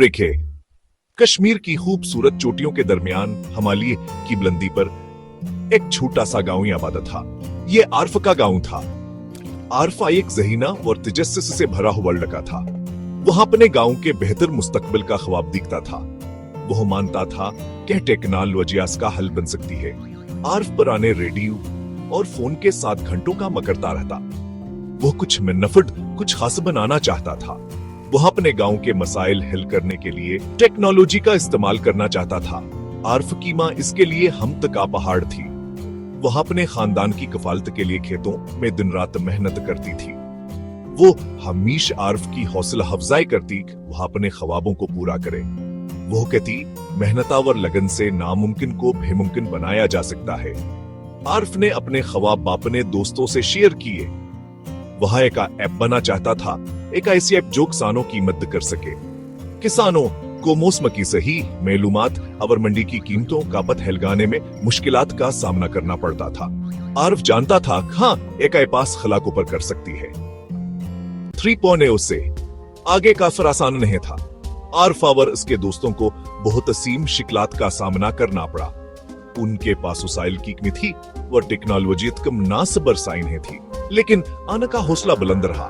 Break है। कश्मीर की खूबसूरत चोटियों के दरमियान हिमालय की बुलंदी पर एक छोटा सा गांव आबाद था। ये आर्फ का गांव था। आर्फा एक ज़हीना और तजस्सुस से भरा हुआ लड़का था। वह अपने गांव के बेहतर मुस्तकबिल का ख्वाब देखता था। वह मानता था कि टेक्नोलॉजी इसका हल बन सकती है। आर्फ पुराने रेडियो और फोन के 7 घंटों का मकरता रहता। वह कुछ मिनफट कुछ खास बनाना चाहता था। वह अपने गांव के मसाइल हल करने के लिए टेक्नोलॉजी का इस्तेमाल करना चाहता था। आर्फ की माँ इसके लिए हम तक का पहाड़ थी। वह अपने खानदान की कफालत के लिए खेतों में दिन रात मेहनत करती थी। वो हमेशा आर्फ की हौसला अफजाई करती वह अपने ख्वाबों को पूरा करे। वो कहती मेहनत और लगन से नामुमकिन को बेमुमकिन बनाया जा सकता है। आर्फ ने अपने ख्वाब अपने दोस्तों से शेयर किए। वह एक ऐप बना चाहता था, एक ऐसी ऐप जो किसानों की मदद कर सके। किसानों को मौसम की सही मालूमात और मंडी की कीमतों का पता लगाने में मुश्किलात का सामना करना पड़ता था। आर्फ जानता था हाँ एक ऐप खलाक ऊपर कर सकती है। 3.0 से आगे का फर आसान नहीं था। आर्फ और उसके दोस्तों को बहुत असीम शिकलात का सामना करना पड़ा। उनके पास वसाइल की कमी थी और टेक्नोलॉजी कम नासबर साइन है थी, लेकिन आने का हौसला बुलंद रहा।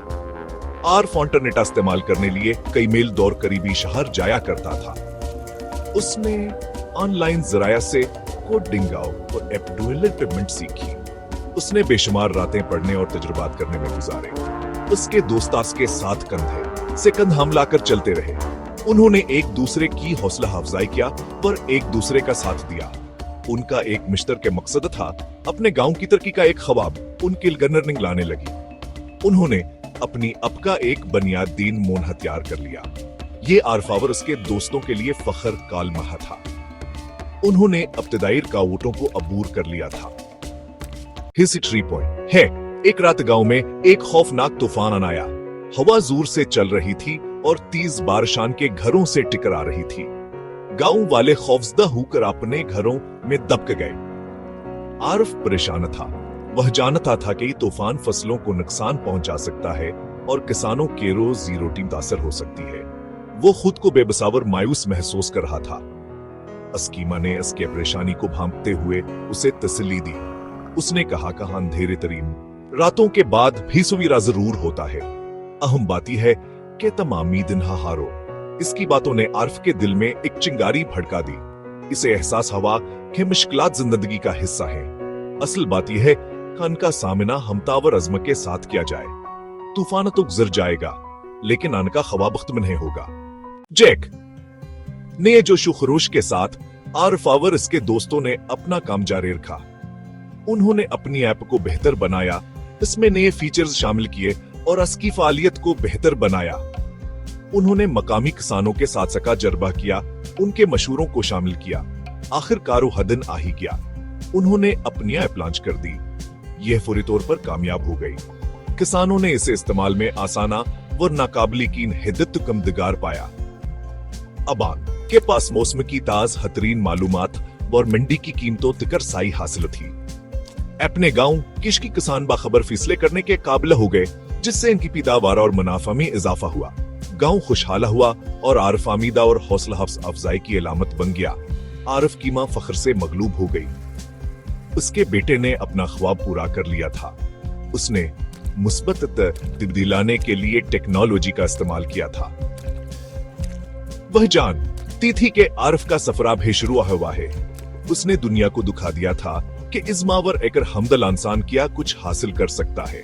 आर्फ इंटरनेट इस्तेमाल करने लिए कई मील दौर करीबी शहर जाया करता था। उसने ऑनलाइन जराया से कोडिंग और ऐप डेवलपमेंट सीखी। उसने बेशुमार रातें पढ़ने और तजुर्बात करने में गुजारे। उसके दोस्त उसके साथ कंधे से कंधा हम लाकर चलते रहे। उन्होंने एक दूसरे की हौसला अफजाई किया और एक दूसरे का साथ दिया। उनका एक मुश्तरक मकसद था अपने गांव की तरक्की का एक ख्वाब उनके गनरनिंग लाने लगी। उन्होंने अपनी अब का एक बुनियादीन मोन हथियार कर लिया। ये आर्फ और उसके दोस्तों के लिए फख्र कालमहा था। उन्होंने इब्तिदाई रुकावटों को अबूर कर लिया था। हिस्ट्री पॉइंट है, एक रात गांव में एक खौफनाक तूफान आया। हवा जोर से चल रही थी और 30 बारिशान के घरों से टकरा रही थी। गांव वाले खौफजदा होकर अपने घरों में दबक गए। आर्फ परेशान था। वह जानता था कि तूफान फसलों को नुकसान पहुंचा सकता है और किसानों के रोजी रोटी मुतासर हो सकती है। वो खुद को बेबसावर मायूस महसूस कर रहा था। अस्कीमा ने इसके परेशानी को भांपते हुए उसे तसल्ली दी। उसने कहा कि अंधेरे तरीन रातों के बाद भी सवेरा जरूर होता है। अहम बात यह है कि तमामी दिन हारो। इसकी बातों ने आर्फ के दिल में एक चिंगारी भड़का दी। इसे एहसास हुआ कि मुश्किलात जिंदगी का हिस्सा है। असल बात यह है कि उनका सामना हमतावर अज़्म के साथ किया जाए। तूफान तो गुजर जाएगा, लेकिन उनका ख्वाब खत्म नहीं होगा। जैक ने जोशो खरोश के साथ आर्फ और इसके दोस्तों ने अपना काम जारी रखा। उन्होंने अपनी ऐप को बेहतर बनाया, इसमें नए फीचर्स शामिल किए और इसकी फालियत को बेहतर बनाया। उन्होंने मकामी किसानों के साथ सका जरबा किया, उनके मशूरों को शामिल किया। आखिरकार हदन आ ही गया। उन्होंने अपनी ऐप लॉन्च कर दी। यह फौरी तौर पर कामयाब हो गई। किसानों ने इसे इस्तेमाल में आसाना व नाकाबिल कीन हिद्दत कमदगार पाया। अबान के पास मौसम की ताज हतरीन मालूमात और मंडी की कीमतों तकर साई हासिल थी। अपने गांव किश्की किसान बाखबर फैसले करने के काबिल हो गए, जिससे इनकी पैदावार और मुनाफा में इजाफा हुआ। गांव खुशहाल हुआ और आर्फ आमीदा और हौसला अफजाई की अलामत बन गया। आर्फ की मां फख्र से मगलूब हो गई। उसके बेटे ने अपना ख्वाब पूरा कर लिया था। उसने मुस्बत तब्दीली लाने के लिए टेक्नोलॉजी का इस्तेमाल किया था। वह जानती थी कि आर्फ का सफर अब शुरू हुआ है। उसने दुनिया को दिखा दिया था कि इस मावर एकर हमदल इंसान किया कुछ हासिल कर सकता है।